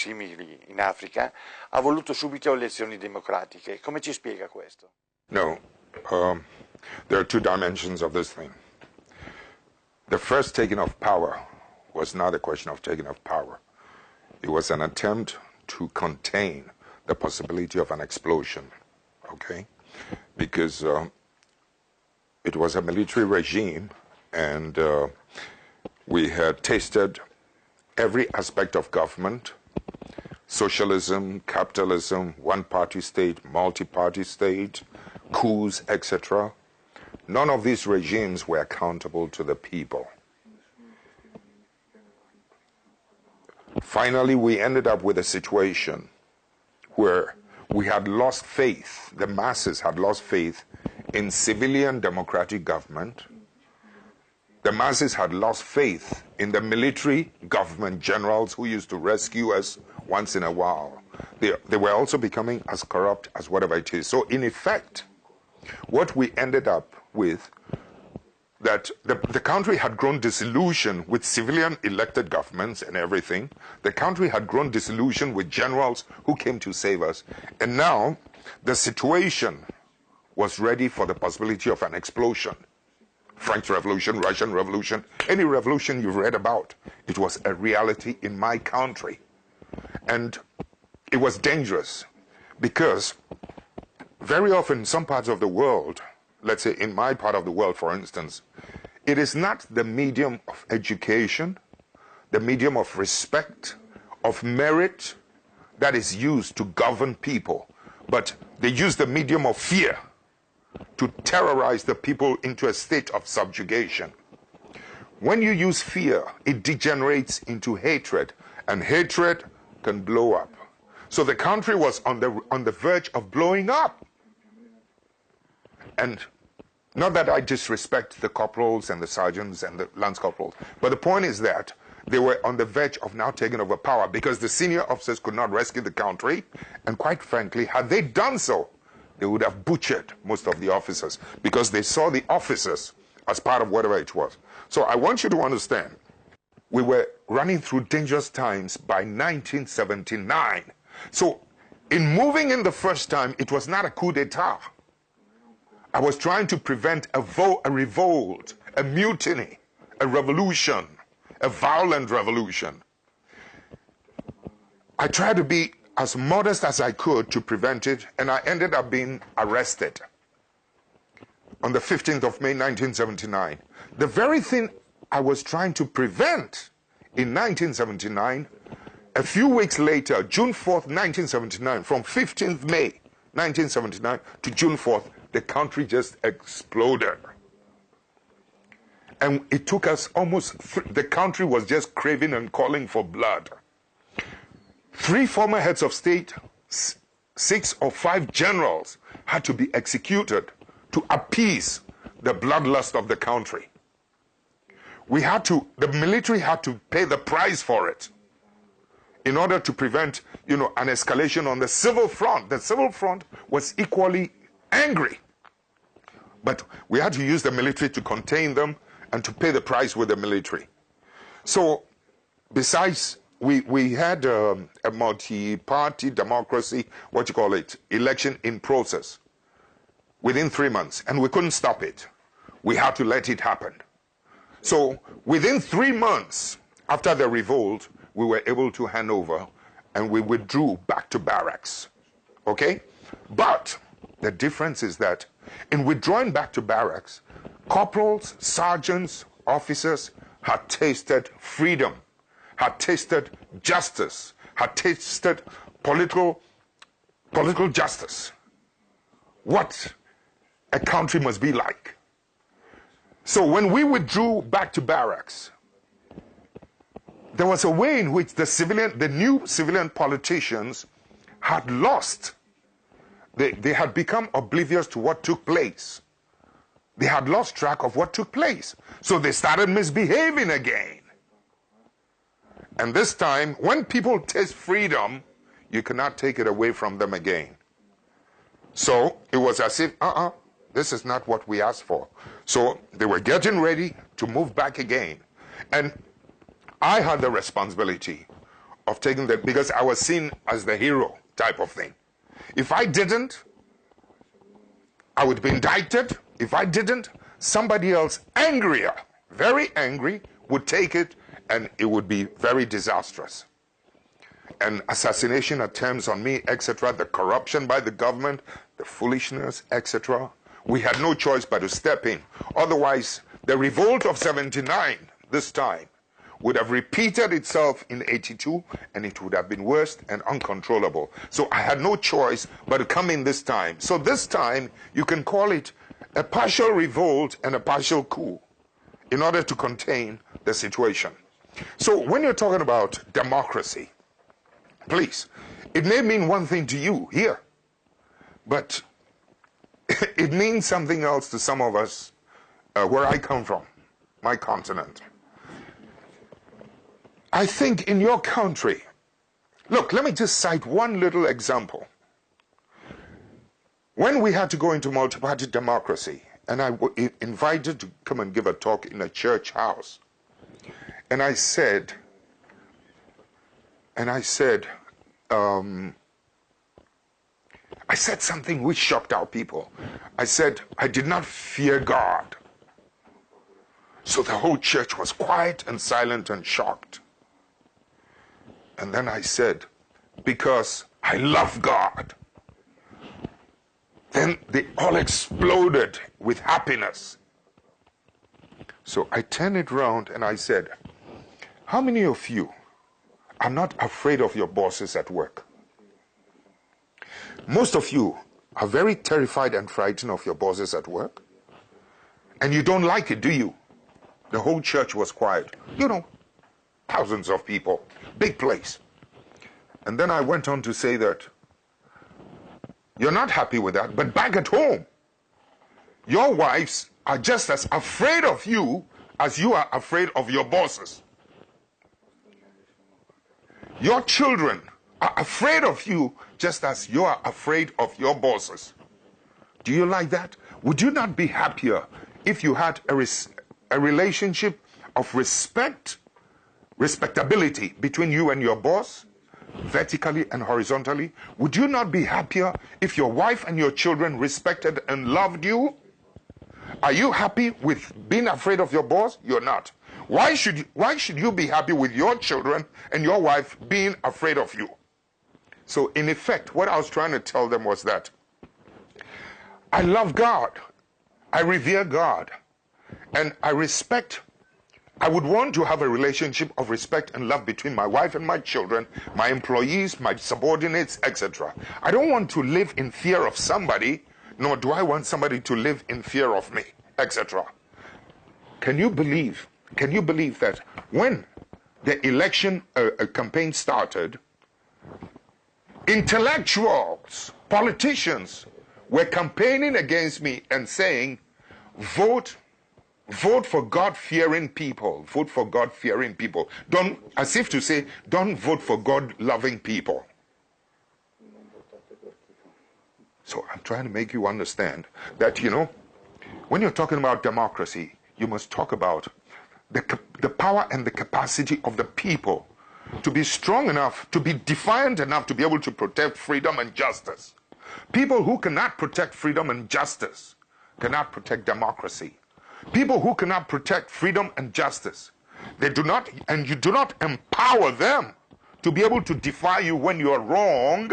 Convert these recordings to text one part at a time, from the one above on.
simili in Africa, ha voluto subito elezioni democratiche. Come ci spiega questo? No, there are two dimensions of this thing. The first taking of power was not a question of taking of power. It was an attempt to contain the possibility of an explosion, okay? Because it was a military regime, and we had tasted every aspect of government: socialism, capitalism, one-party state, multi-party state, coups, etc. None of these regimes were accountable to the people. Finally, we ended up with a situation where we had lost faith, the masses had lost faith in civilian democratic government. The masses had lost faith in the military government generals who used to rescue us once in a while. They were also becoming as corrupt as whatever it is. So in effect, what we ended up with, that the country had grown disillusioned with civilian elected governments and everything. The country had grown disillusioned with generals who came to save us. And now the situation was ready for the possibility of an explosion. French Revolution, Russian Revolution, any revolution you've read about, it was a reality in my country. And it was dangerous because very often in some parts of the world, let's say in my part of the world, for instance, it is not the medium of education, the medium of respect, of merit that is used to govern people, but they use the medium of fear to terrorize the people into a state of subjugation. When you use fear, it degenerates into hatred, and hatred can blow up. So the country was on the verge of blowing up. And not that I disrespect the corporals and the sergeants and the lance corporals, but the point is that they were on the verge of now taking over power because the senior officers could not rescue the country. And quite frankly, had they done so, they would have butchered most of the officers because they saw the officers as part of whatever it was. So I want you to understand, we were running through dangerous times by 1979. So in moving in the first time, it was not a coup d'etat. I was trying to prevent a revolt, a mutiny, a revolution, a violent revolution. I tried to be as modest as I could to prevent it, and I ended up being arrested on the 15th of May, 1979. The very thing I was trying to prevent in 1979, a few weeks later, June 4th, 1979, from 15th May, 1979 to June 4th, the country just exploded. And it took us almost, the country was just craving and calling for blood. 3 former heads of state, 6 or 5 generals had to be executed to appease the bloodlust of the country. The military had to pay the price for it in order to prevent, an escalation on the civil front. The civil front was equally angry. But we had to use the military to contain them and to pay the price with the military. So besides, we had a multi-party democracy, election in process within 3 months, and we couldn't stop it. We had to let it happen. So within 3 months after the revolt, we were able to hand over, and we withdrew back to barracks. Okay? But the difference is that in withdrawing back to barracks, corporals, sergeants, officers had tasted freedom, had tasted justice, had tasted political justice. What a country must be like. So when we withdrew back to barracks, there was a way in which the new civilian politicians had lost. They had become oblivious to what took place. They had lost track of what took place. So they started misbehaving again. And this time, when people taste freedom, you cannot take it away from them again. So it was as if, this is not what we asked for. So they were getting ready to move back again. And I had the responsibility of taking that, because I was seen as the hero type of thing. If I didn't, I would be indicted. If I didn't, somebody else angrier, very angry, would take it, and it would be very disastrous. And assassination attempts on me, etc., the corruption by the government, the foolishness, etc. We had no choice but to step in. Otherwise, the revolt of 79, this time, would have repeated itself in 82, and it would have been worse and uncontrollable. So I had no choice but to come in this time. So this time, you can call it a partial revolt and a partial coup in order to contain the situation. So when you're talking about democracy, please, it may mean one thing to you here, but it means something else to some of us where I come from, my continent. I think in your country, look, let me just cite one little example. When we had to go into multi-party democracy, and I was invited to come and give a talk in a church house, and I said something which shocked our people. I said, I did not fear God. So the whole church was quiet and silent and shocked. And then I said, because I love God. Then they all exploded with happiness. So I turned it around and I said, how many of you are not afraid of your bosses at work? Most of you are very terrified and frightened of your bosses at work. And you don't like it, do you? The whole church was quiet. You know, thousands of people, big place. And then I went on to say that you're not happy with that, but back at home, your wives are just as afraid of you as you are afraid of your bosses. Your children are afraid of you just as you are afraid of your bosses. Do you like that? Would you not be happier if you had a relationship of respectability between you and your boss, vertically and horizontally? Would you not be happier if your wife and your children respected and loved you? Are you happy with being afraid of your boss? You're not. Why should you be happy with your children and your wife being afraid of you? So in effect, what I was trying to tell them was that I love God, I revere God, and I would want to have a relationship of respect and love between my wife and my children, my employees, my subordinates, etc. I don't want to live in fear of somebody, nor do I want somebody to live in fear of me, etc. Can you believe that when the election campaign started, intellectuals, politicians were campaigning against me and saying, vote for God-fearing people. Vote for God-fearing people. Don't, as if to say, don't vote for God-loving people. So I'm trying to make you understand that, you know, when you're talking about democracy, you must talk about the power and the capacity of the people to be strong enough, to be defiant enough to be able to protect freedom and justice. People who cannot protect freedom and justice cannot protect democracy. People who cannot protect freedom and justice, they do not, and you do not empower them to be able to defy you when you are wrong,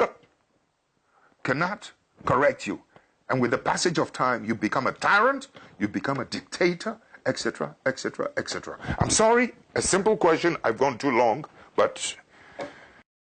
cannot correct you. And with the passage of time, you become a tyrant, you become a dictator, etc., etc., etc. I'm sorry, a simple question, I've gone too long, but